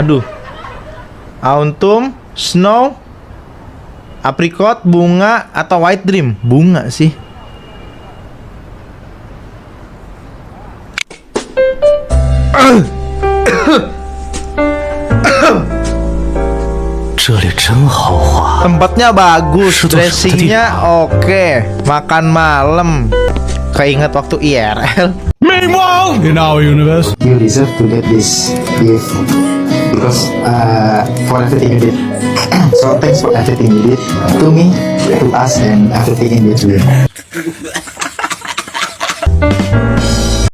Aduh. Autumn, snow, apricot, bunga, atau white dream? Bunga sih. Tempatnya bagus, dressingnya oke, makan malam. Keinget waktu IRL. Meanwhile, in our universe, You deserve to get this gift because for everything you did. So thanks for everything you did to me, to us, and everything in between.